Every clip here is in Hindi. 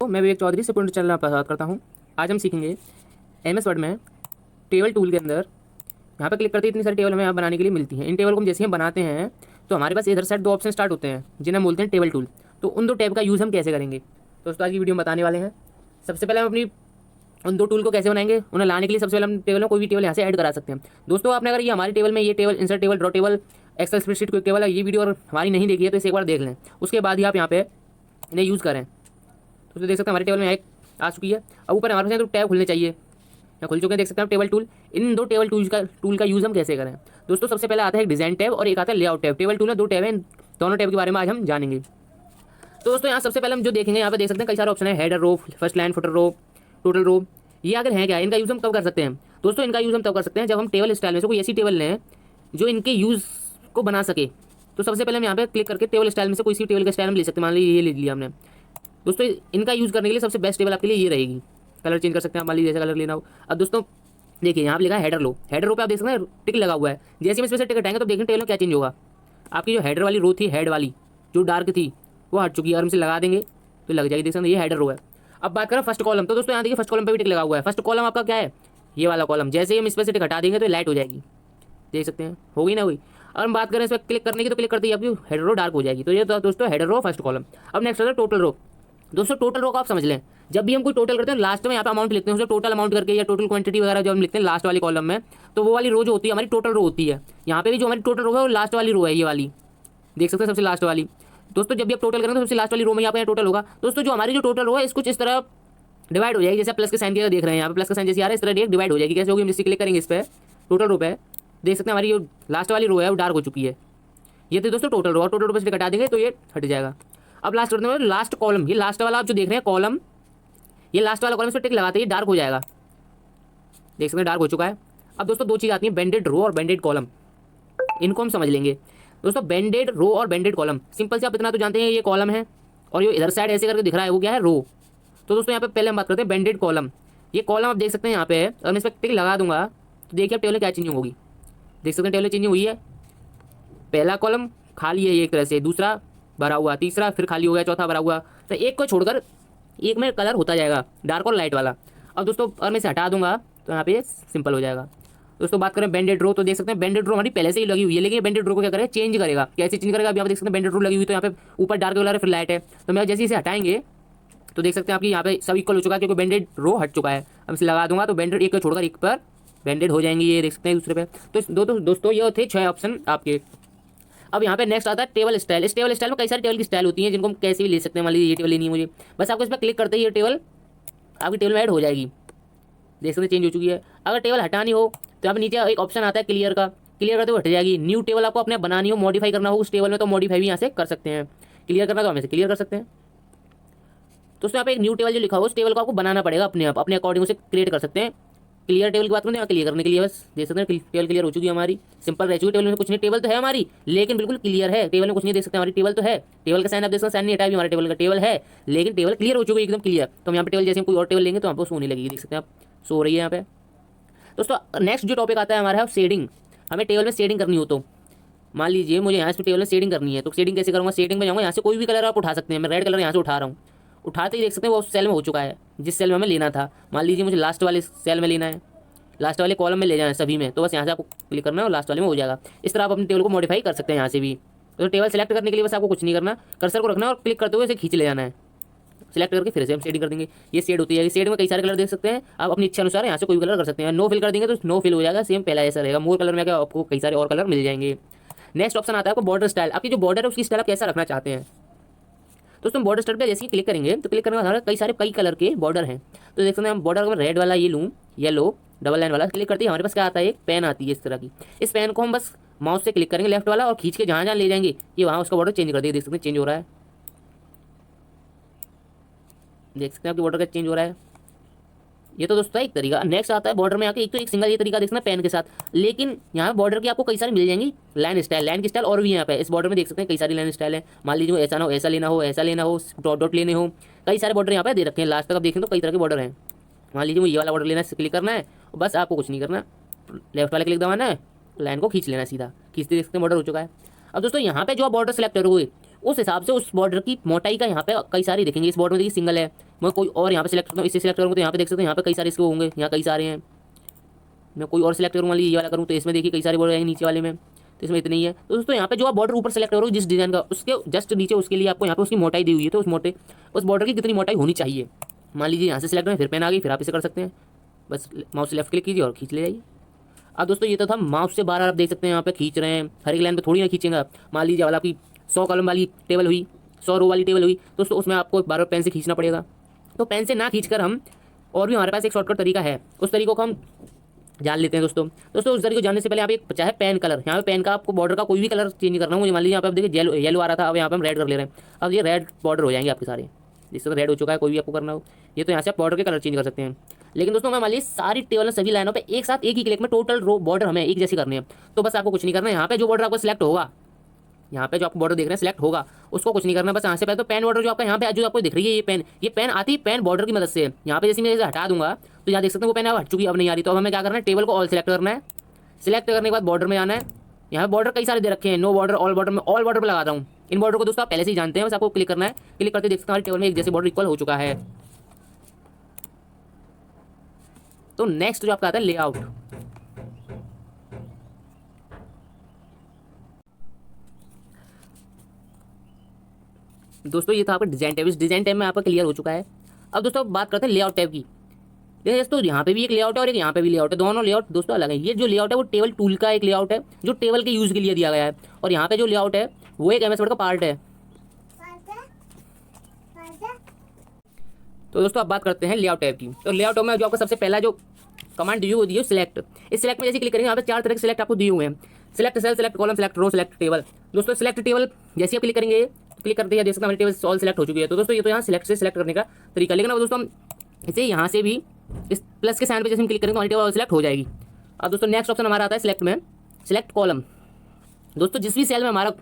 मैं विवेक चौधरी से पूर्ण चैनल आपका स्वागत करता हूँ। आज हम सीखेंगे MS वर्ड में टेबल टूल के अंदर यहाँ पर क्लिक करते ही इतनी सारी टेबल हमें यहाँ बनाने के लिए मिलती हैं। इन टेबल को हम जैसे ही बनाते हैं तो हमारे पास इधर साइड दो ऑप्शन स्टार्ट होते हैं जिन्हें हम बोलते हैं टेबल टूल। तो उन दो टैब का यूज़ हम कैसे करेंगे दोस्तों आज की वीडियो में बताने वाले हैं। सबसे पहले हम अपनी उन दो टूल को कैसे बनाएंगे, उन्हें लाने के लिए सबसे पहले हम टेबल में कोई भी टेबल यहाँ से ऐड करा सकते हैं। दोस्तों आपने अगर ये हमारी टेबल में ये table insert table, draw table, Excel spreadsheet quick table है, ये वीडियो और हमारी नहीं देखी है तो इसे एक बार देख लें, उसके बाद ही आप यहाँ पे इन्हें यूज़ करें। तो देख सकते हैं हमारे टेबल में एक आ चुकी है। अब ऊपर हमारे पास तो टैब खुलने चाहिए, यहाँ खुल चुके हैं, देख सकते हैं टेबल टूल। इन दो टेबल टूल का यूज़ हम कैसे करें दोस्तों, सबसे पहले आता है एक डिज़ाइन टैब और एक आता है लेआउट टैब। टेबल टूल में दो टैब हैं, दोनों टैब के बारे में आज हम जानेंगे। तो दोस्तों यहाँ सबसे पहले हम जो देखेंगे, यहाँ पे देख सकते हैं कई सारे ऑप्शन है, header row, first line, footer row, total row. ये अगर है क्या, इनका यूज़ हम कब कर सकते हैं दोस्तों, इनका यूज़ हम तब कर सकते हैं जब हम टेबल स्टाइल में से कोई ऐसी टेबल लें जो इनके यूज़ को बना सके। तो सबसे पहले हम यहाँ पे क्लिक करके टेबल स्टाइल में से कोई सी टेबल का स्टाइल हम ले सकते हैं। मान लीजिए ये ले लिया हमने दोस्तों, इनका यूज़ करने के लिए सबसे बेस्ट टेबल आपके लिए ये रहेगी। कलर चेंज कर सकते हैं, मान लीजिए जैसा कलर लेना हो। अब दोस्तों देखिए यहाँ पे लिखा है हेडर लो, हेडर रो पे आप देख सकते हैं टिक लगा हुआ है। जैसे हम इसमें से टिक हटाएंगे तो देखें टेबल में क्या चेंज होगा। आपकी जो हेडर वाली रो थी, हेड वाली जो डार्क थी वो हट चुकी है, और हम इसे लगा देंगे तो लग जाएगी। देख सकते हैं ये हेडर रो है। अब बात करें फर्स्ट कॉलम, तो दोस्तों यहाँ देखिए फर्स्ट कॉलम पे भी टिक लगा हुआ है। फर्स्ट कॉलम आपका क्या है, ये वाला कॉलम। जैसे ही हम इस पर से टिक हटा देंगे तो लाइट हो जाएगी, देख सकते हैं होगी ना हुई। और हम बात करें इस पर क्लिक करने की तो क्लिक करते ही आपकी हेडर रो डार्क हो जाएगी। तो ये तो दोस्तों हेडर रो फर्स्ट कॉलम। अब नेक्स्ट आता है टोटल रो। दोस्तों टोटल रो को आप समझ लें, जब भी हम कोई टोटल करते हैं लास्ट में यहाँ पे अमाउंट लिखते हैं, उसको टोटल अमाउंट करके या टोटल क्वांटिटी वगैरह जब हम लिखते हैं लास्ट वाली कॉलम में, तो वो वाली रो जो होती है हमारी टोटल रो होती है। यहाँ पे भी जो हमारी टोटल रो है वो लास्ट वाली रो है, ये वाली देख सकते हैं सबसे लास्ट वाली। दोस्तों जब भी आप टोटल करेंगे तो सबसे लास्ट वाली रो में यहाँ पे टोटल होगा। दोस्तों जो हमारी जो टोटल रो है इसको इस तरह डिवाइड हो जाएगी, जैसे प्लस के साइन की देख रहे हैं यहाँ पे प्लस का साइन जैसे आ रहा है, इस तरह डिवाइड हो जाएगी। कैसे होगी, हम जैसे क्लिक करेंगे इस पर टोटल रो पे, देख सकते हैं हमारी जो लास्ट वाली रो है वो डार्क हो चुकी है। ये तो दोस्तों टोटल रो, और टोटल रो पे से कटा देंगे तो ये हट जाएगा। अब लास्ट करते हैं लास्ट कॉलम, ये लास्ट वाला आप जो देख रहे हैं कॉलम, ये लास्ट वाला कॉलम इस पर टिक लगाते ही डार्क हो जाएगा, देख सकते हैं डार्क हो चुका है। अब दोस्तों दो चीज़ आती है, बेंडेड रो और बेंडेड कॉलम, इनको हम समझ लेंगे। दोस्तों बेंडेड रो और बेंडेड कॉलम, सिंपल से आप इतना तो जानते हैं ये कॉलम है और ये इधर साइड ऐसे करके दिख रहा है वो क्या है, रो। तो दोस्तों यहाँ पे पहले हम बात करते हैं बेंडेड कॉलम। ये कॉलम आप देख सकते हैं यहाँ पे है, और मैं इस पर टिक लगा दूंगा तो देखिए अब टेबल में क्या चेंजिंग होगी। देख सकते हैं टेबल चेंजिंग हुई है, पहला कॉलम खाली है एक तरह से, दूसरा भरा हुआ, तीसरा फिर खाली हो गया, चौथा भरा हुआ। तो एक को छोड़कर एक में कलर होता जाएगा डार्क और लाइट वाला। अब दोस्तों अगर मैं इसे हटा दूंगा तो यहाँ पे सिंपल हो जाएगा। दोस्तों बात करें बेंडेड रो, तो देख सकते हैं बेंडेड रो हमारी पहले से ही लगी हुई है, लेकिन बेंडेड रो को क्या करेगा, चेंज करेगा। कैसे चेंज करेगा, अभी आप देख सकते हैं बेंडेड रो लगी हुई तो यहाँ पे ऊपर डार्क वाला फिर लाइट है। तो मैं जैसे इसे हटाएंगे तो देख सकते हैं आपकी यहाँ पे सब इक्वल हो चुका है, क्योंकि बेंडेड रो हट चुका है। अब इसे लगा दूंगा तो बेंडेड एक को छोड़कर एक पर बेंडेड हो जाएंगी, ये देख सकते हैं दूसरे पे। तो दोस्तों ये थे 6 ऑप्शन आपके। अब यहाँ पे नेक्स्ट आता है टेबल स्टाइल। इस टेबल स्टाइल में कई सारी टेबल की स्टाइल होती हैं जिनको हम कैसे भी ले सकते हैं। मान लीजिए ये टेबल लेनी है मुझे, बस आपको इस पर क्लिक करते ही ये टेबल आपकी टेबल में ऐड हो जाएगी, देख सकते हैं चेंज हो चुकी है। अगर टेबल हटानी हो तो यहाँ पे नीचे एक ऑप्शन आता है क्लियर का, क्लियर करते हुए हट जाएगी। न्यू टेबल आपको अपने बनानी हो, मॉडिफाई करना हो उस टेबल में, तो मॉडिफाई भी यहाँ से कर सकते हैं। क्लियर करना तो हम ऐसे क्लियर कर सकते हैं। तो उसमें यहाँ पे एक न्यू टेबल जो लिखा हो उस टेबल को आपको बनाना पड़ेगा अपने आप, अपने अकॉर्डिंग उसे क्रिएट कर सकते हैं। क्लियर टेबल की बात करते हैं, क्लियर करने के लिए बस देख सकते हैं टेबल क्लियर हो चुकी है हमारी, सिंपल रह चुकी। टेबल में कुछ नहीं, टेबल तो है हमारी लेकिन बिल्कुल क्लियर है, टेबल में कुछ नहीं, देख सकते हैं हमारी टेबल तो है। टेबल का साइन आप देख सकते हैं, साइन नहीं हटाया भी, हमारे टेबल का टेबल है लेकिन टेबल क्लियर हो चुकी है, एकदम क्लियर। तो हम यहाँ पे टेबल जैसे कोई और टेबल लेंगे तो हमको सोने लगेगी, देख सकते हैं आप सो रही है यहाँ पे। दोस्तों नेक्स्ट जो टॉपिक आता है हमारा है शेडिंग। हमें टेबल में शेडिंग करनी हो तो मान लीजिए मुझे यहाँ से टेबल में शेडिंग करनी है, तो शेडिंग कैसे करूँगा, शेडिंग में जाऊँगा, यहाँ से कोई भी कलर आप उठा सकते हैं। मैं रेड कलर यहाँ से उठा रहा हूँ, उठाते ही देख सकते हैं वो सेल में हो चुका है जिस सेल में हमें लेना था। मान लीजिए मुझे लास्ट वाले सेल में लेना है, लास्ट वाले कॉलम में ले जाना है सभी में, तो बस यहाँ से आपको क्लिक करना है और लास्ट वाले में हो जाएगा। इस तरह आप अपने टेबल को मॉडिफाई कर सकते हैं यहाँ से भी। तो टेबल सेलेक्ट करने के लिए बस आपको कुछ नहीं करना, कर्सर को रखना है और क्लिक करते हुए इसे खींच ले जाना है। सेलेक्ट करके फिर से हम शेडिंग कर देंगे, ये शेड होती है। शेड में कई सारे कलर देख सकते हैं आप अपनी इच्छा अनुसार यहाँ से कोई भी कलर कर सकते हैं। नो फिल कर देंगे तो नो फिल हो जाएगा, सेम पहला ऐसा रहेगा। मोर कलर में क्या आपको कई सारे और कलर मिल जाएंगे। नेक्स्ट ऑप्शन आता है आपको बॉर्डर स्टाइल। आपकी जो बॉर्डर है उसकी स्टाइल आप कैसा रखना चाहते हैं। दोस्तों बॉर्डर स्टाइल पे जैसे ही क्लिक करेंगे तो क्लिक करने के बाद कई कलर के बॉर्डर हैं। तो देख सकते हैं हम बॉर्डर अगर रेड वाला ये लूँ, येलो डबल लाइन वाला, क्लिक करते ही हमारे पास क्या आता है, एक पेन आती है इस तरह की। इस पेन को हम बस माउस से क्लिक करेंगे लेफ्ट वाला और खींच के जहाँ जहाँ ले जाएंगे ये वहाँ उसका बॉर्डर चेंज कर देंगे। देख सकते हैं चेंज हो रहा है, देख सकते हैं आपके बॉर्डर का चेंज हो रहा है। ये तो दोस्तों एक तरीका। नेक्स्ट आता है बॉर्डर में आके एक तो एक सिंगल ये तरीका देखना पेन के साथ, लेकिन यहाँ बॉर्डर की आपको कई सारी मिल जाएंगी लाइन स्टाइल। लाइन की स्टाइल और भी यहाँ पे इस बॉर्डर में देख सकते हैं कई सारी लाइन स्टाइल है। मान लीजिए ऐसा ना हो, ऐसा लेना हो, ऐसा लेना हो, डॉट डॉट लेने हो, कई सारे बॉर्डर यहाँ पे दे रखे हैं। लास्ट तक आप देखें तो कई तरह के बॉर्डर हैं। मान लीजिए मुझे ये वाला बॉर्डर लेना है, क्लिक करना है, बस आपको कुछ नहीं करना, लेफ्ट वाले क्लिक दबाना है, लाइन को खींच लेना सीधा, खींचते देख सकते हैं बॉर्डर हो चुका है। अब दोस्तों यहाँ पे जो आप बॉर्डर सेलेक्ट करोगे उस हिसाब से उस बॉर्डर की मोटाई का यहाँ पे कई सारे देखेंगे। इस बॉर्डर में देखिए सिंगल है, मैं कोई और यहाँ पे सिलेक्ट करता हूँ, इससे सिलेक्ट करूँगा तो यहाँ पे देख सकते हैं यहाँ पे कई सारे इसके होंगे, यहाँ कई सारे हैं। मैं कोई और सिलेक्ट करूँगा, ये वाला करूँ तो इसमें देखिए कई सारे बॉर्डर आएंगे, नीचे वाले में तो इसमें इतनी ही है। तो दोस्तों यहाँ पे जो आप बॉर्डर ऊपर सेलेक्ट करोगे जिस डिजाइन का, उसके जस्ट नीचे उसके लिए आपको यहाँ पे उसकी मोटाई दी हुई है, तो उस बॉर्डर की कितनी मोटाई होनी चाहिए। मान लीजिए यहाँ से सिलेक्ट करें, फिर पेन आ गई, फिर आप इसे कर सकते हैं, बस माउस से लेफ्ट क्लिक कीजिए और खींच ले जाइए। अब दोस्तों ये तो था माउस से बाहर, आप देख सकते हैं यहाँ पे खींच रहे हैं, हर एक लाइन पे थोड़ी ना खींचेंगे आप। मान लीजिए वाला आपकी 100 कॉलम वाली टेबल हुई, 100 रो वाली टेबल हुई, दोस्तों उसमें आपको बार बार पेन से खींचना पड़ेगा। तो पेन से ना खींचकर हम और भी हमारे पास एक शॉर्टकट तरीका है, उस तरीकों को हम जान लेते हैं दोस्तों। उस तरीके को जानने से पहले आप एक चाहे पेन कलर, यहाँ पे पेन का आपको बॉर्डर का कोई भी कलर चेंज करना हो, मुझे मान लीजिए यहाँ पे आप देखिए येलो आ रहा था, अब यहाँ पे हम रेड कर ले रहे हैं, अब ये रेड बॉर्डर हो जाएंगे आपके सारे, जिससे रेड हो चुका है, कोई भी आपको करना हो ये तो यहाँ से आप बॉर्डर के कलर चेंज कर सकते हैं। लेकिन दोस्तों मैं मान लीजिए सारी टेबल सभी लाइनों पे एक साथ एक ही क्लिक में टोटल रो बॉर्डर हमें एक जैसी करनी है, तो बस आपको कुछ नहीं करना है। यहाँ पे जो बॉर्डर आपको सिलेक्ट होगा, यहाँ पे जो आपको बॉर्डर देख रहे हैं सिलेक्ट होगा, उसको कुछ नहीं करना, बस यहाँ से पहले तो पेन बॉर्डर जो आपका यहाँ पे जो आपको दिख रही है ये पेन आती है पेन बॉर्डर की मदद से। यहाँ पे जैसे मैं इसे हटा दूंगा तो यहाँ देख सकते हैं वो पेन अब हट चुकी है, अब नहीं आ रही। तो अब हमें क्या करना है, टेबल को ऑल सेलेक्ट करना है, सिलेक्ट करने के बाद बॉर्डर में आना है। यहाँ पे बॉर्डर कई सारे दे रखे हैं, नो बॉर्डर, ऑल बॉर्डर, में ऑल बॉर्डर पर लगाता हूँ। इन बॉर्डर को दोस्तों आप पहले से ही जानते हैं, बस आपको क्लिक करना है, क्लिक करते देख सकते हैं हमारी टेबल में एक जैसे बॉर्डर इक्वल हो चुका है। तो नेक्स्ट जो आपका आता है लेआउट। दोस्तों ये था आपका डिजाइन टैब, इस डिजाइन टैब में आपका क्लियर हो चुका है। अब दोस्तों बात करते हैं लेआउट टैब की। देखिए दोस्तों यहाँ पे भी एक लेआउट है और एक यहाँ पे भी लेआउट है, दोनों लेआउट दोस्तों अलग है। ये जो लेआउट है वो टेबल टूल का एक लेआउट है जो टेबल के यूज के लिए दिया गया है, और यहाँ पे जो लेआउट है वो एक एमएस वर्ड का पार्ट है। तो दोस्तों अब बात करते हैं लेआउट टैब की। तो लेआउट में जो आपका सबसे पहला जो कमांड दी हुई है सिलेक्ट। इस सिलेक्ट में जैसे क्लिक करेंगे यहाँ पे 4 तरह के सिलेक्ट आपको दिए हुए हैं, select cell, select column, select row, select table. दोस्तों सिलेक्ट टेबल जैसे आप क्लिक करेंगे, क्लिक करते हैं देख सकते हैं हमारी टेबल ऑल सिलेक्ट हो चुकी है। तो दोस्तों ये तो यहाँ सिलेक्ट से सिलेक्ट करने का तरीका, लेकिन अब दोस्तों हम इसे यहाँ से भी इस प्लस के साइन पे जैसे हम क्लिक करेंगे तो हमारी टेबल ऑल सिलेक्ट हो जाएगी। अब दोस्तों नेक्स्ट ऑप्शन हमारा आता है सिलेक्ट में, सिलेक्ट कॉलम। दोस्तों जिस भी सेल में हमारा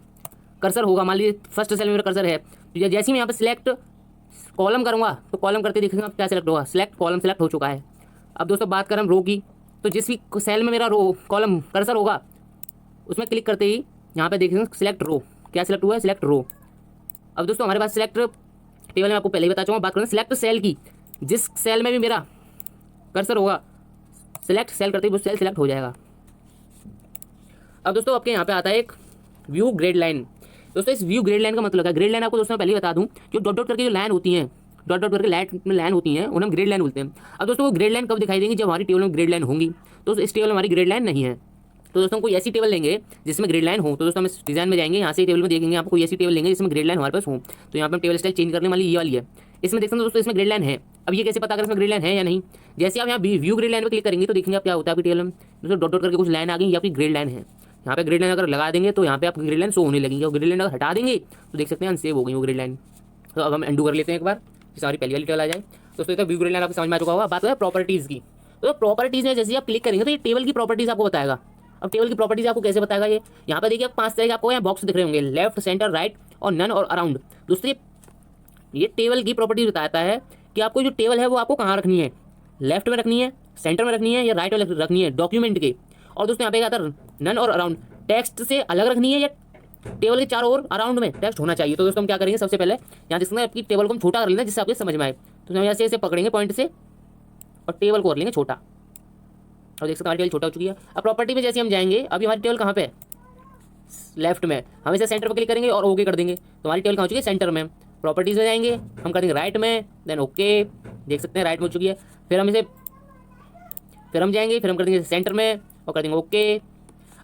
कर्सर होगा, मान लीजिए फर्स्ट सेल में मेरा कर्सर है, तो जैसे ही मैं यहाँ पे सिलेक्ट कॉलम करूँगा तो कॉलम करते देखेंगे आप क्या सिलेक्ट होगा, सिलेक्ट कॉलम सिलेक्ट हो चुका है। अब दोस्तों बात करें हम रो की, तो जिस भी सेल में मेरा रो कॉलम कर्सर होगा उसमें क्लिक करते ही यहाँ पे देखेंगे सिलेक्ट रो, क्या सिलेक्ट हुआ है, सिलेक्ट रो। अब दोस्तों हमारे पास सिलेक्ट टेबल में आपको पहले ही बता चुका, बात करें सिलेक्ट सेल की, जिस सेल में भी मेरा कर्सर होगा सिलेक्ट सेल करते ही वो सेल सिलेक्ट हो जाएगा। अब दोस्तों आपके यहाँ पे आता है एक व्यू ग्रेड लाइन। दोस्तों इस व्यू ग्रेड लाइन का मतलब है, ग्रेड लाइन आपको दोस्तों मैं पहले ही बता दूं, जो डॉट डॉट करके जो लाइन होती हैं, डॉट डॉट करके लाइन होती हैं, उन्हें हम ग्रेड लाइन बोलते हैं। अब दोस्तों वो ग्रेड लाइन कब दिखाई देंगी, जब हमारी टेबल में ग्रेड लाइन होंगी। तो इस टेबल में हमारी ग्रेड लाइन नहीं है, तो दोस्तों कोई ऐसी टेबल लेंगे जिसमें ग्रेड लाइन हो। तो दोस्तों हम इस डिजाइन में जाएंगे, यहाँ से टेबल में देखेंगे आपको कोई ऐसी टेबल लेंगे जिसमें ग्रेड लाइन हमारे पास हो। तो यहाँ पर टेबल स्टाइल चेंज करने वाली ये वाली है, इसमें देखते हैं दोस्तों इसमें ग्रेड लाइन है। अब ये कैसे पता करें इसमें ग्रेड लाइन है या नहीं, जैसे आप यहाँ व्यू ग्रेड लाइन पर क्लिक करेंगे तो देखेंगे आप क्या होता है, आपकी टेबल में दोस्तों डॉट डॉट करके कुछ लाइन आ गई, ये आपकी ग्रेड लाइन है। यहाँ पे ग्रेड लाइन अगर लगा देंगे तो यहाँ पे आपकी ग्रेड लाइन शो होने लगेगी, और ग्रेड लाइन अगर हटा देंगे तो देख सकते हैं अनसेव हो गई वो ग्रेड लाइन। तो अब हम एंडू कर लेते हैं एक बार, जिससे हमारी पहली वाली टेबल आ जाए। दोस्तों तो व्यू ग्रेड लाइन आपको समझ में आ चुका होगा। बात करें प्रॉपर्टीज़ की, तो प्रॉपर्टीज़ में जैसे आप क्लिक करेंगे तो ये टेबल की प्रॉपर्टीज़ आपको बताएगा। अब टेबल की प्रॉपर्टीज़ आपको कैसे बताएगा, ये यहाँ पे देखिए 5 तरह के आपको यहाँ बॉक्स दिख रहे होंगे, लेफ्ट, सेंटर, राइट और नन और अराउंड। दोस्तों ये टेबल की प्रॉपर्टीज बताता है कि आपको जो टेबल है वो आपको कहाँ रखनी है, लेफ्ट में रखनी है, सेंटर में रखनी है या राइट में रखनी है डॉक्यूमेंट के। और दोस्तों यहाँ पे आता है नन और अराउंड, टेक्स्ट से अलग रखनी है या टेबल के चारों ओर अराउंड में टेक्स्ट होना चाहिए। तो दोस्तों हम क्या करेंगे, सबसे पहले यहाँ जिसमें आपकी टेबल को हम छोटा कर लेना जिससे आपको समझ में आए। तो हम ऐसे ऐसे पकड़ेंगे पॉइंट से और टेबल को कर लेंगे छोटा, और देख सकते हमारी टेबल छोटा हो चुकी है। अब प्रॉपर्टी में जैसे हम जाएंगे, अभी हमारी टेबल कहाँ पे है, लेफ्ट में, हम इसे सेंटर पर क्लिक करेंगे और ओके कर देंगे तो हमारी टेबल कहाँ हो चुकी है, सेंटर में। प्रॉपर्टीज में जाएंगे, हम कर देंगे राइट में, देन ओके, देख सकते हैं राइट में हो चुकी है। फिर हम जाएंगे, फिर हम कर देंगे सेंटर में और कर देंगे ओके।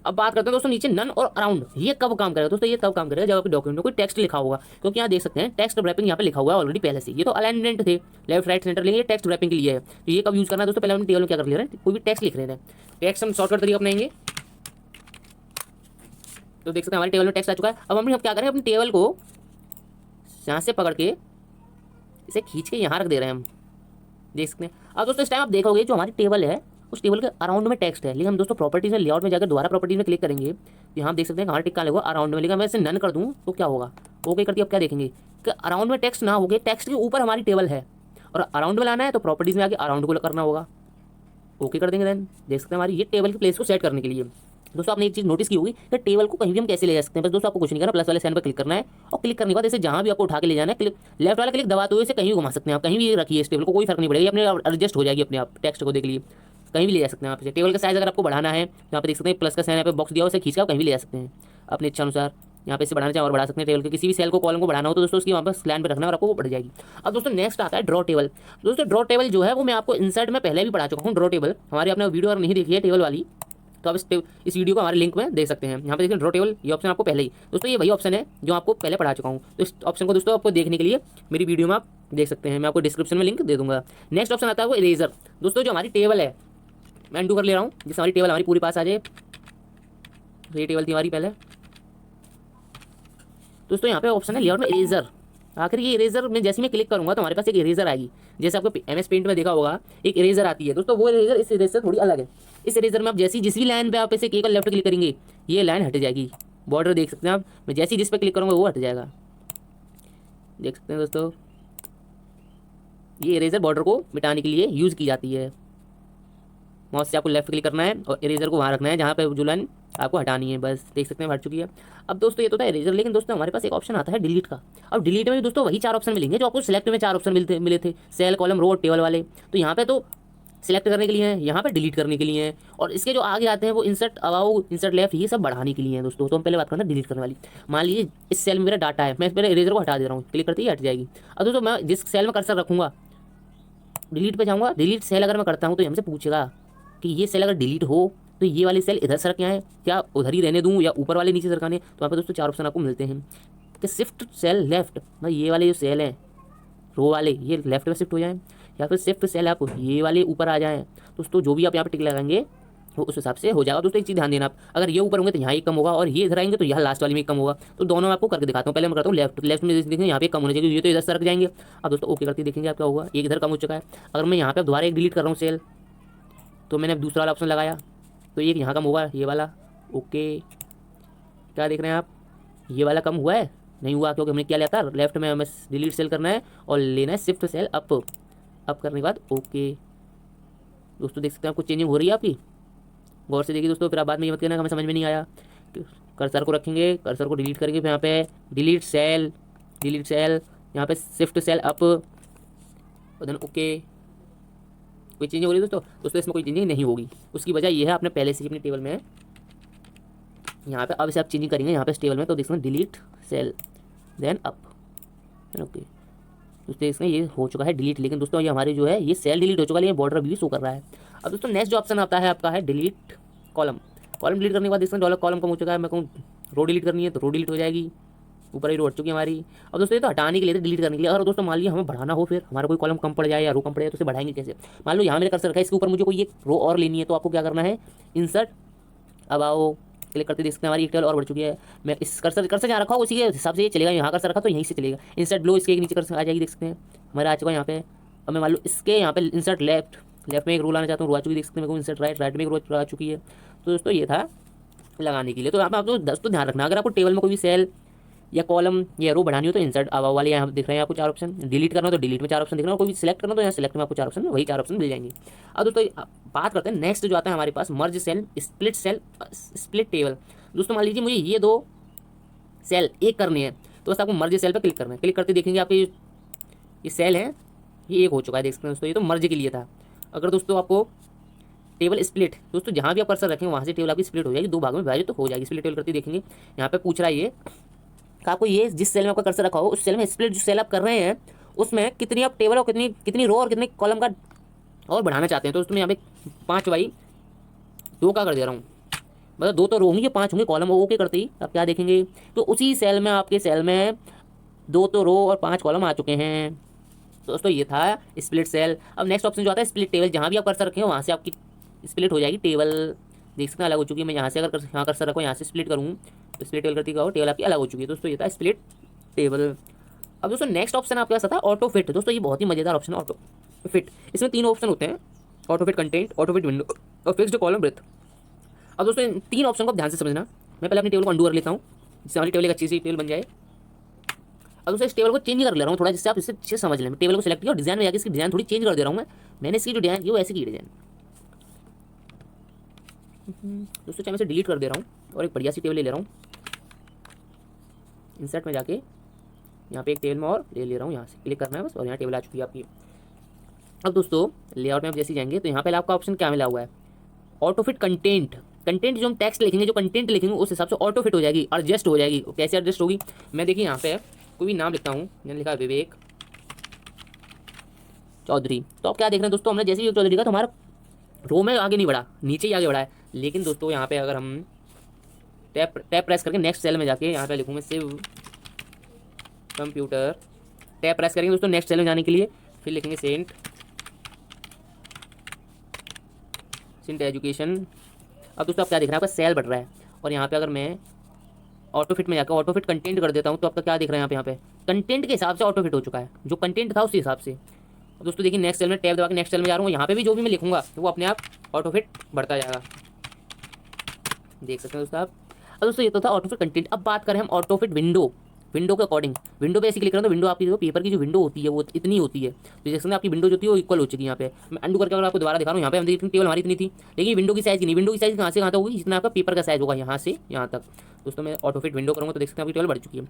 अब बात करते हैं दोस्तों नीचे नन और अराउंड, ये कब काम करेगा दोस्तों, ये तब काम करेगा जब आपके डॉक्यूमेंट में कोई टेक्स्ट लिखा होगा, क्योंकि यहाँ देख सकते हैं टेक्स्ट रैपिंग यहाँ पे लिखा हुआ है ऑलरेडी पहले से। ये तो अलाइनमेंट थे लेफ्ट राइट सेंटर, लेकिन ये टेक्स्ट रैपिंग के लिए है। तो ये कब यूज करना है दोस्तों, पहले हम टेबल में क्या कर ले रहे हैं, कोई भी टेक्स्ट लिख रहे हैं, टेक्स्ट हम शॉर्टकट तरीका अपनाएंगे। तो देख सकते हैं हमारे टेबल में टेक्स्ट आ चुका है। अब हम क्या करें, अपनी टेबल को यहाँ से पकड़ के इसे खींच के यहाँ रख दे रहे हैं हम, देख सकते हैं। अब दोस्तों इस टाइम आप देखोगे जो हमारी टेबल है उस टेबल के अराउंड में टेक्स्ट है, लेकिन हम दोस्तों प्रॉपर्टीज में लेआउट में जाकर दोबारा प्रॉपर्टीज में क्लिक करेंगे तो यहाँ देख सकते हैं हमारा टिक्का लगा अराउंड में, लेकिन मैं इसे नन कर दूँ तो क्या होगा, ओके करके अब क्या देखेंगे कि अराउंड में टेक्स्ट ना होगे, टेक्स्ट के ऊपर हमारी टेबल है और अराउंड में लाना है तो प्रॉपर्टीज में आके अराउंड को करना होगा, ओके कर देंगे। देन देख सकते हैं हमारी ये टेबल की प्लेस को सेट करने के लिए। दोस्तों आपने एक चीज़ नोटिस की होगी कि टेबल को कहीं भी हम कैसे ले जा सकते हैं। बस दोस्तों आपको कुछ नहीं करना, प्लस वाले साइन पर क्लिक करना है और क्लिक करने के बाद इसे जहाँ भी आपको उठा के ले जाना है, क्लिक लेफ्ट वाला क्लिक दबाते हुए इसे कहीं भी घुमा सकते हैं आप, कहीं भी रखिए इस टेबल को, कोई फर्क नहीं पड़ेगा, अपने एडजस्ट हो जाएगी अपने आप। टेक्स्ट को देख लीजिए, कहीं भी ले जा सकते हैं आप इसे। टेबल का साइज अगर आपको बढ़ाना है, यहाँ पे देख सकते हैं प्लस का साइन यहाँ पे बॉक्स दिया हुआ, उसे खींच कर कहीं भी ले जा सकते हैं अपने इच्छा अनुसार। यहाँ पे इसे बढ़ाना चाहे और बढ़ा सकते हैं। टेबल के किसी भी सेल को कॉलम को बढ़ाना हो तो दोस्तों उसकी वहाँ पर लाइन पे रखना और आपको वो बढ़ जाएगी। अब दोस्तों नेक्स्ट आता है ड्रॉ टेबल। दोस्तों ड्रॉ टेबल जो है वो मैं आपको इंसर्ट में पहले भी पढ़ा चुका हूँ। ड्रॉ टेबल हमारी आपने वीडियो अगर नहीं देखी है टेबल वाली, तो आप इस वीडियो को हमारे लिंक में देख सकते हैं। यहाँ पे देखिए ड्रॉ टेबल, ये ऑप्शन आपको पहले ही, दोस्तों ये वही ऑप्शन है जो आपको पहले पढ़ा चुका हूँ। तो इस ऑप्शन को दोस्तों आपको देखने के लिए मेरी वीडियो में आप देख सकते हैं, मैं आपको डिस्क्रिप्शन में लिंक दे दूँगा। नेक्स्ट ऑप्शन आता है वो इरेजर। दोस्तों जो हमारी टेबल है, मैं अनडू कर ले रहा हूँ जिससे हमारी टेबल हमारी पूरी पास आ जाए। तो ये टेबल थी हमारी पहले। दोस्तों यहाँ पे ऑप्शन है लेआउट में इरेजर। आखिर ये इरेजर में जैसे मैं क्लिक करूँगा तो हमारे पास एक इरेजर आएगी, जैसे आपको MS पेंट में देखा होगा एक इरेजर आती है। दोस्तों वो इरेजर इस इरेजर से थोड़ी अलग है। इस इरेजर में आप जैसी जिस भी लाइन पे आप इसे केवल लेफ्ट क्लिक करेंगे ये लाइन हट जाएगी। बॉर्डर देख सकते हैं आप, मैं जैसी जिस पे क्लिक करूँगा वो हट जाएगा, देख सकते हैं दोस्तों। ये इरेजर बॉर्डर को मिटाने के लिए यूज़ की जाती है। माउस से आपको लेफ्ट क्लिक करना है और इरेजर को वहाँ रखना है जहाँ पे जो लाइन आपको हटानी है, बस देख सकते हैं हट चुकी है। अब दोस्तों ये तो था इरेजर, लेकिन दोस्तों हमारे पास एक ऑप्शन आता है डिलीट का। अब डिलीट में भी दोस्तों वही 4 ऑप्शन मिलेंगे जो आपको सिलेक्ट में 4 ऑप्शन मिले थे, सेल, कॉलम, रो, टेबल वाले। तो यहाँ पे तो सिलेक्ट करने के लिए हैं, यहाँ पे डिलीट करने के लिए हैं, और इसके जो आगे आते हैं वो इंसर्ट अबाउ, इंसर्ट लेफ्ट, ये सब बढ़ाने के लिए हैं दोस्तों। तो हम पहले बात करना डिलीट करने वाली। मान लीजिए इस सेल में मेरा डाटा है, मैं इस पहले इरेजर को हटा दे रहा हूँ, क्लिक करते ही हट जाएगी। अब दोस्तों मैं जिस सेल में कर्सर रखूँगा, डिलीट पे जाऊँगा, डिलीट सेल अगर मैं करता हूँ तो हमसे पूछेगा कि ये सेल अगर डिलीट हो तो ये वाली सेल इधर सरक आए, क्या उधर ही रहने दूँ या ऊपर वाले नीचे सरकाने। तो वहाँ पे दोस्तों 4 ऑप्शन आपको मिलते हैं कि शिफ्ट सेल लेफ्ट, मतलब ये वाले जो सेल हैं रो वाले ये लेफ्ट में शिफ्ट हो जाएं, या फिर शिफ्ट सेल आप ये वाले ऊपर आ जाएं। दोस्तों जो भी आप यहाँ पे टिक लगाएंगे वो उस हिसाब से हो जाएगा। दोस्तों एक चीज़ ध्यान देना, आप अगर ये ऊपर होंगे तो यहाँ एक कम होगा, और ये इधर आएंगे तो यहाँ लास्ट वाले में एक कम होगा। तो दोनों मैं आपको करके दिखाता हूँ। पहले मैं करता हूँ लेफ्ट में देखेंगे यहाँ पे कम होना चाहिए, ये तो इधर सरक जाएंगे। अब दोस्तों ओके करके देखेंगे आप क्या होगा, एक इधर कम हो चुका है। अगर मैं यहाँ पे दोबारा एक डिलीट कर रहा हूँ सेल, तो मैंने दूसरा वाला ऑप्शन लगाया तो एक यहाँ कम होगा, ये वाला। ओके, क्या देख रहे हैं आप, ये वाला कम हुआ है? नहीं हुआ, क्योंकि हमने क्या लिया था, लेफ्ट में हमें डिलीट सेल करना है और लेना है शिफ्ट सेल अप करने के बाद ओके। दोस्तों देख सकते हैं आपको चेंजिंग हो रही है आपकी, गौर से देखिए दोस्तों। फिर आप बाद में ये मत कहना हमें समझ में नहीं आया। कर्सर को रखेंगे, कर्सर को डिलीट करेंगे, फिर यहाँ पे डिलीट सेल, यहाँ पे शिफ्ट सेल अप और देन ओके। कोई चेंजिंग हो रही है दोस्तों इसमें कोई चेंजिंग नहीं होगी। उसकी वजह ये है आपने पहले से ही अपनी टेबल में यहाँ पे, अब इसे आप चेंजिंग करेंगे यहाँ पे इस टेबल में, तो देखते हैं delete cell then up okay. दोस्तों इसमें ये हो चुका है डिलीट, लेकिन दोस्तों ये हमारे जो है ये सेल डिलीट हो चुका है, ये बॉर्डर भी शो कर रहा है। अब दोस्तों नेक्स्ट जो ऑप्शन आता है आपका है डिलीट कॉलम। कॉलम डिलीट करने के बाद देखते हैं डॉलर कॉलम कम हो चुका है। मैं कहूँ रो डिलीट करनी है तो रो डिलीट हो जाएगी, ऊपर ही रो हट चुकी है हमारी। अब दोस्तों ये तो हटाने के लिए, डिलीट करने के लिए। और दोस्तों मान लीजिए हमें बढ़ाना हो, फिर हमारा कोई कॉलम कम पड़ जाए या रो कम पड़ जाए तो उसे बढ़ाएंगे कैसे। मान लो यहाँ मेरे कर्सर रखा है, इसके ऊपर मुझे कोई एक रो और लेनी है, तो आपको क्या करना है, इंसर्ट अब आओ क्लिक करते देख सकते हैं हमारी एक टेबल और बढ़ चुकी है। मैं इस कर्सर जहाँ रखा उसी के हिसाब से ये चलेगा, यहाँ कर्सर रखा तो यहीं से चलेगा। इंसर्ट ब्लो, इसके एक नीचे कर्सर आ जाएगी, देख सकते हैं हमारा आ चुका है यहाँ पे। अब मैं मान लो इसके यहाँ पे इंसर्ट लेफ्ट में एक रो लाना चाहता हूँ, रो आ चुकी, देख सकते हैं मेरे को इंसर्ट राइट में एक रो आ चुकी है। तो दोस्तों ये था लगाने के लिए। तो यहाँ पे आप दोस्तों ध्यान रखना, अगर आपको टेबल में कोई भी सेल या कॉलम या रो बढ़ानी हो तो इंसर्ट अब वाले यहाँ दिख रहे हैं आपको 4 ऑप्शन। डिलीट करना हो तो डिलीट में 4 ऑप्शन दिख रहे हैं, कोई भी सिलेक्ट करना तो यहाँ सिलेक्ट में आपको 4 ऑप्शन, वही 4 ऑप्शन मिल जाएंगे। अब दोस्तों बात करते हैं नेक्स्ट जो आता है हमारे पास, मर्ज सेल, स्प्लिट टेबल। दोस्तों मान लीजिए मुझे ये 2 सेल एक करने हैं, तो बस आपको मर्ज सेल पर क्लिक करना है। क्लिक करते देखेंगे आपके ये सेल हैं, ये एक हो चुका है, देख सकते हैं दोस्तों। ये तो मर्ज के लिए था। अगर दोस्तों आपको टेबल स्प्लिट, दोस्तों जहाँ भी आप कर्सर रखेंगे वहाँ से टेबल आपकी स्प्लिट हो जाएगी, 2 भागों में विभाजित तो हो जाएगी। स्प्लिट टेबल करते देखेंगे यहाँ पे पूछ रहा है ये कि आपको ये जिस सेल में आपका कर्सर रखा हो उस सेल में स्प्लिट जो सेल आप कर रहे हैं उसमें कितनी आप टेबल और कितनी रो और कितने कॉलम का और बढ़ाना चाहते हैं। तो दोस्तों मैं यहाँ पे 5/2 का कर दे रहा हूँ, मतलब 2 तो रो होंगी, 5 होंगे कॉलम। ओके करते ही आप क्या देखेंगे, तो उसी सेल में आपके सेल में 2 तो रो और 5 कॉलम आ चुके हैं। दोस्तों ये था स्प्लिट सेल। अब नेक्स्ट ऑप्शन जो आता है स्प्लिट टेबल, जहाँ भी आप कर्सर रखें वहाँ से आपकी स्प्लिट हो जाएगी टेबल, देख सकते हैं अलग हो चुकी है। मैं यहाँ से अगर यहाँ कर्सर रखूँ, यहाँ से स्प्लिट करूँ तो स्प्लिट टेबल करती क्या हो, टेबल आपकी अलग हो चुकी है। दोस्तों ये था स्प्लिट टेबल। अब दोस्तों नेक्स्ट ऑप्शन आपके पास आता है ऑटो फिट। दोस्तों ये बहुत ही मजेदार ऑप्शन है ऑटो फिट। इसमें 3 ऑप्शन होते हैं, auto fit content, auto fit window और फिक्स्ड कॉलम ब्रेथ। अब दोस्तों इन 3 ऑप्शन को आप ध्यान से समझना। मैं पहले अपनी टेबल को अंडू कर लेता हूँ, जिससे हमारी टेबल एक अच्छी सी टेबल बन जाए। अब दोस्तों इस टेबल को चेंज कर ले रहा हूँ थोड़ा, जिससे आप इससे अच्छे समझ लें। टेबल को सेलेक्ट किया और डिजाइन में जाकर इसकी डिजाइन थोड़ी चेंज कर दे रहा हूँ। मैंने इसकी जो डिजाइन की वो ऐसी की डिजाइन, दोस्तों चाहे मैं इसे डिलीट कर दे रहा हूँ और एक बढ़िया सी टेबल ले ले रहा हूँ। इंसर्ट में जाके यहाँ पे एक टेबल में और ले रहा हूँ, यहाँ से क्लिक करना है बस और यहाँ टेबल आ चुकी है आपकी। अब दोस्तों लेआउट में आप जैसे जाएंगे तो यहाँ पे आपका ऑप्शन क्या मिला हुआ है, ऑटो फिट कंटेंट। कंटेंट जो हम टेक्स्ट लिखेंगे, जो कंटेंट लिखेंगे उस हिसाब से ऑटो फिट हो जाएगी, एडजस्ट हो जाएगी। कैसे एडजस्ट होगी, मैं देखिए यहाँ पे कोई भी नाम लिखता हूँ, मैंने लिखा विवेक चौधरी, तो आप क्या देख रहे हैं दोस्तों, हमने जैसे ही चौधरी का तो हमारा रो में आगे नहीं बढ़ा, नीचे ही आगे बढ़ा है। लेकिन दोस्तों यहाँ पे अगर हम टैप प्रेस करके नेक्स्ट सेल में जाके यहाँ पे लिखूँगा सेव कंप्यूटर, टैप प्रेस करेंगे दोस्तों नेक्स्ट सेल में जाने के लिए, फिर लिखेंगे सेंट एजुकेशन। अब दोस्तों आप क्या देख रहे हैं, आपका सेल बढ़ रहा है। और यहाँ पे अगर मैं ऑटो फिट में जाकर ऑटो फिट कंटेंट कर देता हूँ तो आपका क्या देख रहे हैं, यहाँ पे कंटेंट के हिसाब से ऑटो फिट हो चुका है, जो कंटेंट था उसी हिसाब से। दोस्तों देखिए नेक्स्ट सेल में टैब दबा के नेक्स्ट सेल में जा रहा हूँ, यहाँ पे भी जो भी मैं लिखूंगा तो वो अपने आप ऑटो फिट बढ़ता जाएगा, देख सकते हैं दोस्तों आप। अब दोस्तों ये तो था ऑटो फिट कंटेंट। अब बात करें हम ऑटो फिट विंडो के अकॉर्डिंग। विंडो पे ऐसे क्लिक करें तो विंडो आपकी जो पेपर की जो विंडो होती है वो इतनी होती है, तो देख सकते हैं आपकी विंडो जो थी वो इक्वल हो चुकी है। यहाँ पे मैं अंडू करके अगर आपको दोबारा दिखा रहा हूँ, यहाँ पे हम देखते हैं टेबल हमारी इतनी थी, लेकिन विंडो की साइज की नहीं। विंडो की साइज कहाँ से कहाँ तक होगी, जितना आपका पेपर का साइज होगा यहाँ से यहाँ तक। दोस्तों मैं ऑटो फिट विंडो करूँगा तो देख सकते हैं आपकी टेबल बढ़ चुकी है।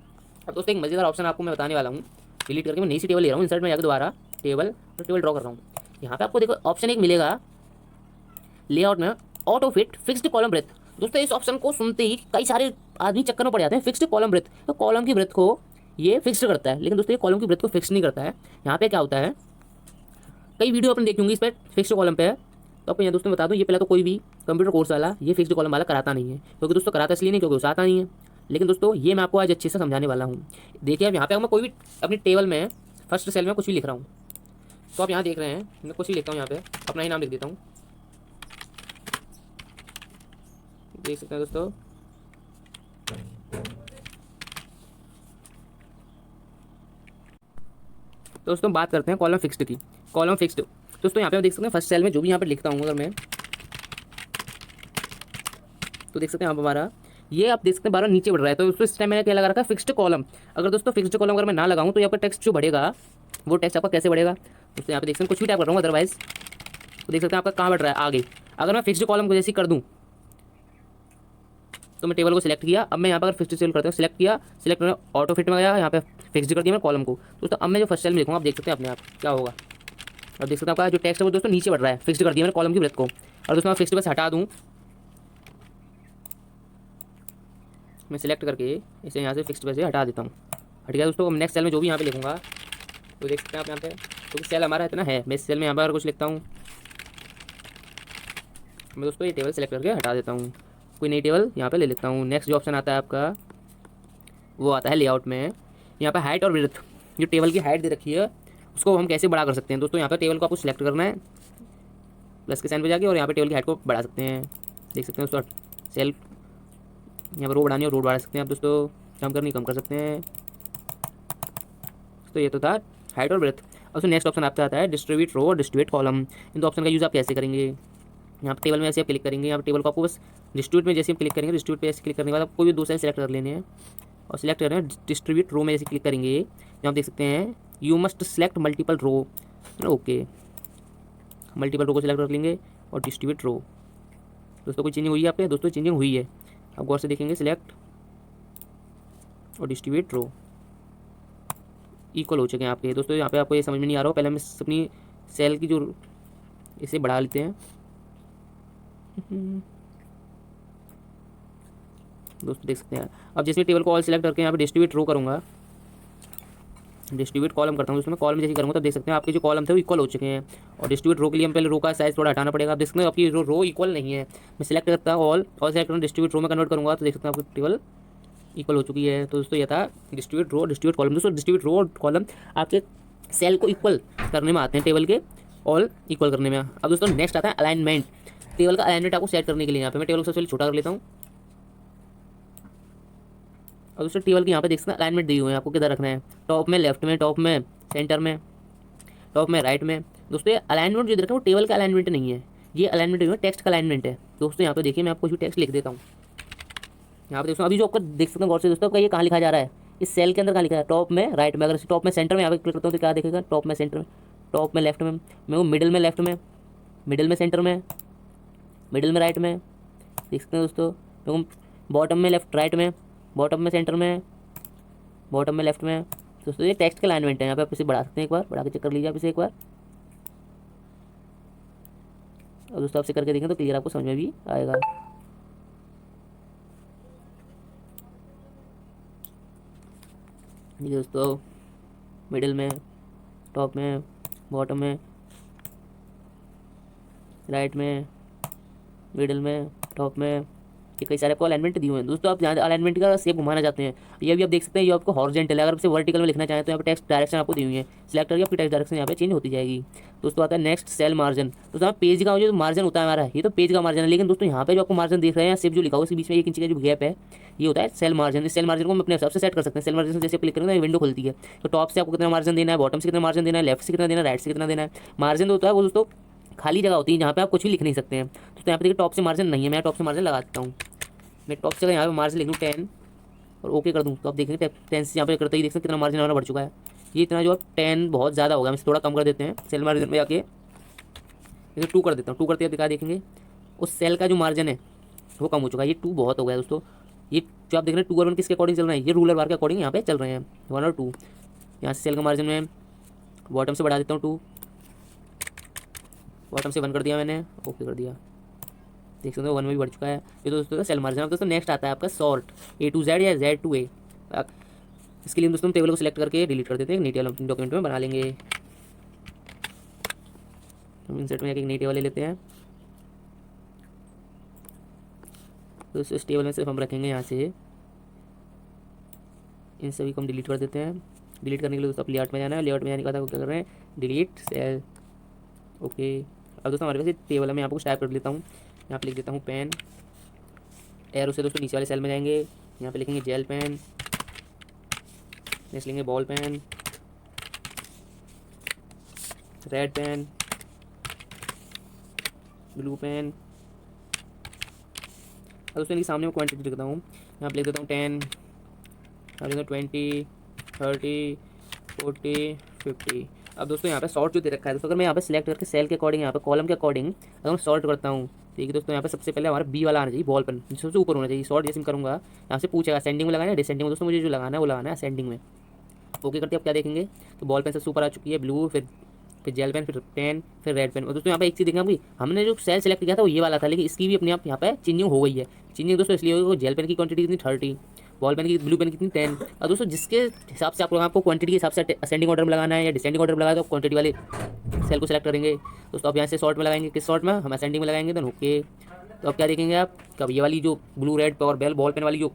अब दोस्तों एक मजेदार ऑप्शन आपको मैं बताने वाला हूँ, डिलीट करके मैं नई सी टेबल ले रहा हूँ, इंसर्ट में जाकर दोबारा टेबल तो टेबल ड्रॉ कर रहा हूँ। यहाँ पे आपको देखो ऑप्शन एक मिलेगा लेआउट में auto fit fixed column breadth. दोस्तों इस ऑप्शन को सुनते ही कई सारे आदमी चक्कर में पड़ जाते हैं। फिक्स्ड कॉलम ब्रेथ, तो कॉलम की ब्रेथ को ये फिक्स्ड करता है, लेकिन दोस्तों ये कॉलम की ब्रेथ को फिक्स नहीं करता है। यहाँ पे क्या होता है, कई वीडियो अपन देखी होंगी इस पर फिक्स्ड कॉलम पे है, तो आपको यहाँ दोस्तों बता दूँ, ये पहले तो कोई भी कंप्यूटर कोर्स वाला ये फिक्स्ड कॉलम वाला कराता नहीं है, क्योंकि दोस्तों कराता इसलिए नहीं क्योंकि उसे आता नहीं है। लेकिन दोस्तों ये मैं आपको आज अच्छे से समझाने वाला हूँ। देखिए अब यहाँ पे मैं कोई भी अपनी टेबल में फर्स्ट सेल में कुछ भी लिख रहा हूँ, तो आप यहाँ देख रहे हैं मैं कुछ ही लिखता हूँ, यहाँ पे अपना ही नाम लिख देता हूँ, देख सकते हैं दोस्तों। दोस्तों बात करते हैं कॉलम फिक्स्ड की। कॉलम फिक्स्ड दोस्तों यहाँ पे आप देख सकते हैं फर्स्ट सेल में जो भी यहाँ पे लिखता हूँ अगर मैं, तो देख सकते हैं यहाँ पर हमारा ये आप देख सकते हैं 12 नीचे बढ़ रहा है। तो दोस्तों इस टाइम मैंने क्या लगा रखा है, फिक्स्ड कॉलम। अगर दोस्तों फिक्स्ड कॉलम अगर मैं ना लगाऊँ तो यहाँ पर टेक्स्ट जो बढ़ेगा वो टेक्स्ट आपका कैसे बढ़ेगा, दोस्तों यहाँ पे देख सकते हैं कुछ भी टाइप कर रहा हूँ अदरवाइज, तो देख सकते हैं आपका कहाँ बढ़ रहा है आगे। अगर मैं फिक्स्ड कॉलम को जैसे कर दूँ तो मैं टेबल को सिलेक्ट किया, अब मैं यहाँ पर अगर फिक्स्ड सेल करता हूँ, सिलेक्ट किया, सिलेक्ट करना ऑटो फिट में गया, यहाँ पे फिक्स्ड कर दिया मैं कॉलम को। दोस्तों अब मैं जो फर्स्ट सेल में लिखूँगा आप देख सकते हैं अपने आप क्या होगा। अब देख सकते हैं आपका जो टेक्स्ट है वो दोस्तों नीचे बढ़ रहा है, फिक्स्ड कर दिया मैंने कॉलम की ब्रेथ को। और दोस्तों मैं फिक्स्ड बस हटा दूँ, मैं सिलेक्ट करके इसे यहाँ से फिक्स्ड वैसे हटा देता हूँ, हट गया दोस्तों। नेक्स्ट सेल में जो भी यहाँ पे लिखूँगा तो देख सकते हैं आप यहाँ पे, क्योंकि सेल हमारा इतना है, मैं इस सेल में यहाँ पर कुछ लिखता हूँ, मैं दोस्तों ये टेबल सेलेक्ट करके हटा देता हूँ, कोई नई टेबल यहाँ पे ले लेता हूँ। नेक्स्ट जो ऑप्शन आता है आपका वो आता है लेआउट में, यहाँ पे हाइट और विड्थ, जो टेबल की हाइट दे रखी है उसको हम कैसे बड़ा कर सकते हैं। दोस्तों यहाँ पे टेबल को आपको सिलेक्ट करना है प्लस के साइन पे जाके, और यहाँ पे टेबल की हाइट को बढ़ा सकते हैं, देख सकते हैं दोस्तों। सेल यहाँ पर रो बढ़ानी है, रो बढ़ा सकते हैं आप दोस्तों, कम करनी कम कर सकते हैं। तो ये तो था हाइट और ब्रेथ। और उसमें नेक्स्ट ऑप्शन आपका आता है डिस्ट्रीब्यूट रो और डिस्ट्रीब्यूट कॉलम। इन दो ऑप्शन का यूज़ आप कैसे करेंगे, यहाँ पे टेबल में ऐसे आप क्लिक करेंगे, यहाँ पे टेबल को आपको बस डिस्ट्रीब्यूट में जैसे हम क्लिक करेंगे, डिस्ट्रीब्यूट पे ऐसे क्लिक करने के बाद आपको कोई भी दो सेल सेलेक्ट कर लेने हैं और सिलेक्ट करना है डिस्ट्रीब्यूट रो में जैसे क्लिक करेंगे, यहाँ आप देख सकते हैं you must select multiple row, okay multiple row को सिलेक्ट कर लेंगे और डिस्ट्रीब्यूट रो। दोस्तों कोई चेंजिंग हुई है आपके, दोस्तों चेंजिंग हुई है, आप गौर से देखेंगे, सिलेक्ट और डिस्ट्रीब्यूट रो इक्वल हो चुके हैं आपके। दोस्तों यहाँ पे आपको ये समझ में नहीं आ रहा हो, पहले हम अपनी सेल की जो इसे बढ़ा लेते हैं। दोस्तों देख सकते हैं अब जैसे टेबल को ऑल सेलेक्ट करके यहाँ पे डिस्ट्रीब्यूट रो करूँगा, डिस्ट्रीब्यूट कॉलम करता हूँ, उसमें कॉलम जैसे करूँगा तो देख सकते हैं आपके जो कॉलम थे वो इक्वल हो चुके हैं। और डिस्ट्रीब्यूट रो के लिए हम पहले रो का साइज थोड़ा हटाना पड़ेगा, आप देख सकते हैं आपकी रो इक्वल नहीं है। मैं सिलेक्ट करता हूँ ऑल सेलेक्ट करूँ, डिस्ट्रीब्यूट रो में कन्वर्ट करूँगा तो देख सकते हैं आपकी टेबल इक्वल हो चुकी है। तो दोस्तों ये था डिस्ट्रीब्यूट रो डिस्ट्रीब्यूट कॉलम। दोस्तों डिस्ट्रीब्यूट रो और कॉलम आपके सेल को इक्वल करने में आते हैं, टेबल के ऑल इक्वल करने में। अब दोस्तों नेक्स्ट आता है अलाइनमेंट। टेबल का अलाइनमेंट आपको सेट करने के लिए यहाँ पे मैं टेबल को सबसे पहले छोटा कर लेता हूँ। और दोस्तों टेबल के यहाँ पे देख सकते हैं अलाइनमेंट दिए हुए हैं, आपको किधर रखना है, टॉप में, लेफ्ट में, टॉप में, सेंटर में, टॉप में, राइट में। दोस्तों ये अलाइनमेंट जो देखा है वो टेबल का अलाइनमेंट नहीं है, ये अलाइनमेंट है टेक्स्ट का अलाइनमेंट है। दोस्तों यहाँ पे देखिए मैं आपको कुछ टेक्स्ट लिख देता हूँ, यहाँ पे दोस्तों अभी जो आपको देख सकते हैं गौर से दोस्तों का ये कहाँ लिखा जा रहा है, इस सेल के अंदर कहाँ लिखा है, टॉप में, राइट में। अगर टॉप में सेंटर में यहाँ पे क्लिक करता हूँ तो क्या देखेगा, टॉप में, सेंटर में, टॉप में, लेफ्ट में, मैं वो मिडिल में, लेफ्ट में, मिडिल में, सेंटर में, मिडिल में, राइट में, देख सकते हैं दोस्तों, तो बॉटम में, लेफ्ट, राइट में, बॉटम में, सेंटर में, बॉटम में, लेफ्ट में। दोस्तों ये टेक्स्ट का अलाइनमेंट है, यहाँ पे आप इसे बढ़ा सकते हैं, एक बार बढ़ा के चेक कर लीजिए आप इसे एक बार। और दोस्तों आपसे करके देखें तो क्लियर आपको समझ में भी आएगा। ये दोस्तों मिडिल में, टॉप में, बॉटम में, राइट में, मिडिल में, टॉप में, ये कई सारे आपको अलाइनमेंट दिए हुए हैं। दोस्तों आप जहाँ अलाइनमेंट का शेप घुमाना चाहते हैं, ये भी आप देख सकते हैं, ये आपको हॉरिजॉन्टल है। अगर आपसे वर्टिकल में लिखना चाहें तो यहाँ पे टेक्स्ट डायरेक्शन आपको दी हुई है, सिलेक्ट करके आपकी टेक्स्ट डायरेक्शन यहाँ पे चेंज होती जाएगी। दोस्तों आता है नेक्स्ट सेल मार्जिन। दोस्तों पेज का जो मार्जिन होता है हमारा, ये तो पेज का मार्जिन है, लेकिन दोस्तों यहाँ पे जो आपको मार्जिन देख रहे हैं, सिर्फ जो लिखा हुआ उसके बीच में 1 इंच का जो गैप है, ये होता है सेल मार्जिन। इस सेल मार्जिन को हम अपने हिसाब से सेट कर सकते हैं। सेल मार्जिन से जैसे क्लिक करेंगे विंडो खुलती है, तो टॉप से आपको कितना मार्जिन देना है, बॉटम से कितना मार्जिन देना है, लेफ्ट से कितना देना है, राइट से कितना देना है। मार्जिन होता है वो दोस्तों खाली जगह होती है जहाँ पे आप कुछ भी लिख नहीं सकते हैं। तो यहाँ पे देखिए टॉप से मार्जिन नहीं है, मैं टॉप से मार्जिन लगा देता हूँ। मैं टॉप से यहाँ पे मार्जिन लिख दूँ 10 और ओके कर दूँ, तो आप देखेंगे 10 से यहाँ पे करते ही देख सकते कितना मार्जिन हमारा बढ़ चुका है। ये इतना जो है 10 बहुत ज़्यादा होगा, हम इसे थोड़ा कम कर देते हैं। सेल मार्जिन में जाके इसे 2 कर देता हूँ। 2 करते दिखा देखेंगे उस सेल का जो मार्जिन है वो कम हो चुका है। ये 2 बहुत हो गया दोस्तों। ये जो आप देख रहे हैं 2 और 1 किसके अकॉर्डिंग चल रहे हैं, ये रूलर बार के अकॉर्डिंग यहाँ पे चल रहे हैं, 1 और 2। यहाँ से सेल का मार्जिन में बॉटम से बढ़ा देता हूँ 2, बॉटम से 1 कर दिया मैंने, ओके कर दिया, देख सकते हो 1 में भी बढ़ चुका है। ये तो दोस्तों सेल मार्जिन। अब दोस्तों नेक्स्ट आता है आपका सॉर्ट, A to Z या Z to A। इसके लिए दोस्तों टेबल को सिलेक्ट करके डिलीट कर देते हैं, नई टेबल अपने डॉक्यूमेंट में बना लेंगे। हम इंसर्ट में जाके एक नई टेबल ले लेते हैं। तो इस टेबल में सिर्फ हम रखेंगे यहाँ से, इन सभी को हम डिलीट कर देते हैं। डिलीट करने के लिए दोस्तों लेआउट में जाना है, लेआउट में जाने के बाद क्या कर रहे हैं, डिलीट सेल, ओके। अब दोस्तों हमारे पास टेबल है, मैं यहाँ पर कुछ टाइप कर लेता हूँ। यहाँ पे लिख देता हूँ पेन, एरो से दोस्तों नीचे वाले सेल में जाएंगे, यहाँ पे लिखेंगे जेल पेन, नेक्स्ट लेंगे ball pen, red pen, blue pen. अब दोस्तों इनके सामने मैं क्वांटिटी लिखता हूँ, यहाँ पे लिख देता हूँ 10, यहाँ लिखता हूँ 20, 30, 40, 50। अब दोस्तों यहाँ पे सॉर्ट जो दे रखा है दोस्तों, अगर मैं यहाँ पे सिलेक्ट करके सेल के अकॉर्डिंग, यहाँ पे कॉलम के अकॉर्डिंग अगर मैं सॉर्ट करता हूँ, ठीक है दोस्तों, यहाँ पे सबसे पहले हमारा बी वाला आना चाहिए, बॉल पेन सबसे ऊपर होना चाहिए। सॉर्ट जैसे मैं करूँगा यहाँ से पूछेगा असेंडिंग में लगाना है डिसेंडिंग में। दोस्तों मुझे जो लगाना है वो लगाना है असेंडिंग में। ओके करते आप क्या देखेंगे तो बॉल पेन सबसे ऊपर आ चुकी है, ब्लू, फिर जेल पेन, फिर पेन, फिर रेड पेन। और दोस्तों यहाँ पे एक चीज़ देखेंगे, हमने जो सेल सेलेक्ट किया था वो ये वाला था, लेकिन इसकी भी अपने आप यहाँ पे चेंजिंग हो गई है। चेंजिंग दोस्तों इसलिए होगी, जेल पेन की क्वांटिटी कितनी 30, बॉल पेन की, ब्लू पेन कितनी 10। और दोस्तों जिसके हिसाब से आपको क्वांटिटी के हिसाब से असेंडिंग ऑर्डर में लगाना है या डिसेंडिंग ऑर्डर में लगाना है, तो क्वांटिटी वाले सेल को सिलेक्ट करेंगे। दोस्तों आप यहाँ से शॉर्ट में लगाएंगे, किस शॉर्ट में, हम असेंडिंग में लगाएंगे, देन ओके। तो अब क्या देखेंगे आप, कब ये वाली जो ब्लू, रेड और बॉल पेन वाली जो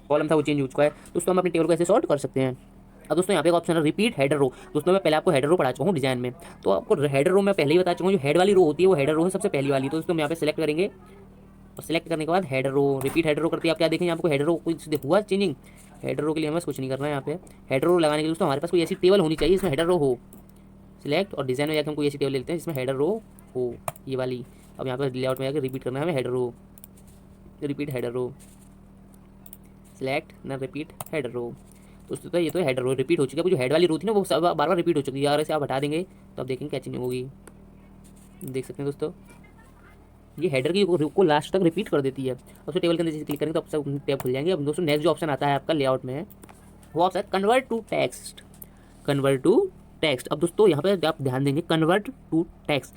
कॉलम था वो चेंज हो चुका है। दोस्तों हम अपने टेबल को ऐसे सॉर्ट कर सकते हैं। अब दोस्तों यहाँ पे एक ऑप्शन है रिपीट हेडर रो। दोस्तों मैं पहले आपको हेडर रो पढ़ा चुका हूँ डिजाइन में, तो आपको हेडर रो मैं पहले ही बता चुका हूँ, जो हेड वाली रो होती है वो हेडर रो है सबसे पहली वाली। तो दोस्तों हम यहाँ पे सेलेक्ट करेंगे और सेलेक्ट करने के बाद header row, repeat header row करते हैं। आप क्या देखेंगे, आपको हेडर रो कुछ हुआ चेंजिंग। हेडर रो के लिए हमें कुछ नहीं करना है। यहाँ पे हेडर रो लगाने के लिए दोस्तों हमारे पास कोई ऐसी टेबल होनी चाहिए जिसमें हेडर रो हो। सिलेक्ट और डिजाइन में जाकर हम कोई ऐसी टेबल लेते हैं जिसमें हेडर रो हो, ये वाली। अब यहाँ पर लेआउट में जाकर रिपीट करना है हमें header row, repeat header row, select ना रिपीट हेडर रो। दोस्तों तो ये तो हेडर रो रिपीट हो चुकी है, जो हेड वाली रो थी ना वो सब बार बार रिपीट हो चुकी है। अगर इसे आप हटा देंगे तो आप देखेंगे क्या चेंजिंग होगी, देख सकते हैं दोस्तों, ये हेडर की रो को लास्ट तक रिपीट कर देती है। और उसको टेबल के अंदर जैसे क्लिक करेंगे तो आप सब टैब खुल जाएंगे। अब दोस्तों नेक्स्ट जो ऑप्शन आता है आपका लेआउट में, वो ऑप्शन है convert to text, convert to text. अब दोस्तों यहाँ पे आप ध्यान देंगे, कन्वर्ट टू टेक्स्ट,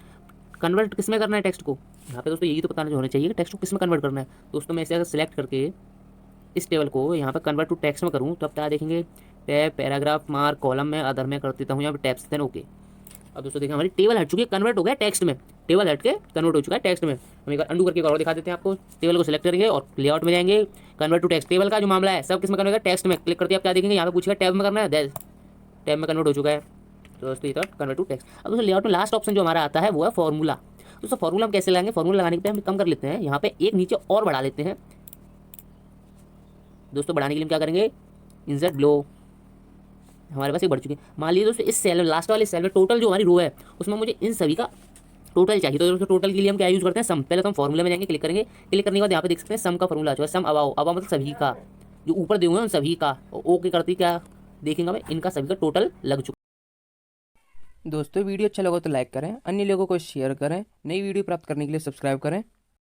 कन्वर्ट किस में करना है टेक्स्ट को, यहाँ पे दोस्तों यही तो बताना होना चाहिए कि टेक्स्ट को किस में कन्वर्ट करना है। दोस्तों मैं इसे अगर सिलेक्ट करके इस टेबल को यहाँ पे कन्वर्ट टू टेक्स्ट में करूँ तो आप क्या देखेंगे, टैब, पैराग्राफ, मार्क, कॉलम में, अदर में कर देता हूँ यहाँ पे टैब्स, देन ओके। अब दोस्तों देखिए हमारी टेबल हट चुकी है, कन्वर्ट हो गया टेक्स्ट में, टेबल हट के कन्वर्ट हो चुका है टेक्स्ट में। हम एक बार अंडू करके और दिखा देते हैं आपको। टेबल को सिलेक्ट करेंगे और लेआउट में जाएंगे, कन्वर्ट टू टेक्स्ट, टेबल का जो मामला है सब किस में करना है, टेक्स्ट में। क्लिक करते हैं आप क्या देखेंगे, यहाँ पे पूछेगा टैब में करना है, टैब में कन्वर्ट हो चुका है। तो दोस्तों ये तो कन्वर्ट टू टेक्स्ट। अब दोस्तों लेआउट में लास्ट ऑप्शन जो हमारा आता है वो है फॉर्मूला। दोस्तों फॉर्मूला हम कैसे लगाएंगे, फॉर्मूला लगाने के लिए हम कम कर लेते हैं, यहाँ पे एक नीचे और बढ़ा लेते हैं। दोस्तों बढ़ाने के लिए हम क्या करेंगे, इंसर्ट ब्लो, हमारे पास ये बढ़ चुकी है। मान लीजिए दोस्तों इस सेल में, लास्ट वाले सेल में टोटल जो हमारी रो है उसमें मुझे इन सभी का टोटल चाहिए। तो दोस्तों टोटल के लिए हम क्या यूज़ करते हैं, सम। पहले तो हम फॉर्मूले में जाएंगे, क्लिक करेंगे, क्लिक करने के बाद यहाँ पे देख सकते हैं सम का फॉर्मूला आ चुका है, सम अबाव, अबाव मतलब सभी का, जो ऊपर दिए हुए हैं उन सभी का। ओके करती क्या देखेंगे हमें, इनका सभी का टोटल लग चुका है। दोस्तों वीडियो अच्छा लगा तो लाइक करें, अन्य लोगों को शेयर करें, नई वीडियो प्राप्त करने के लिए सब्सक्राइब करें।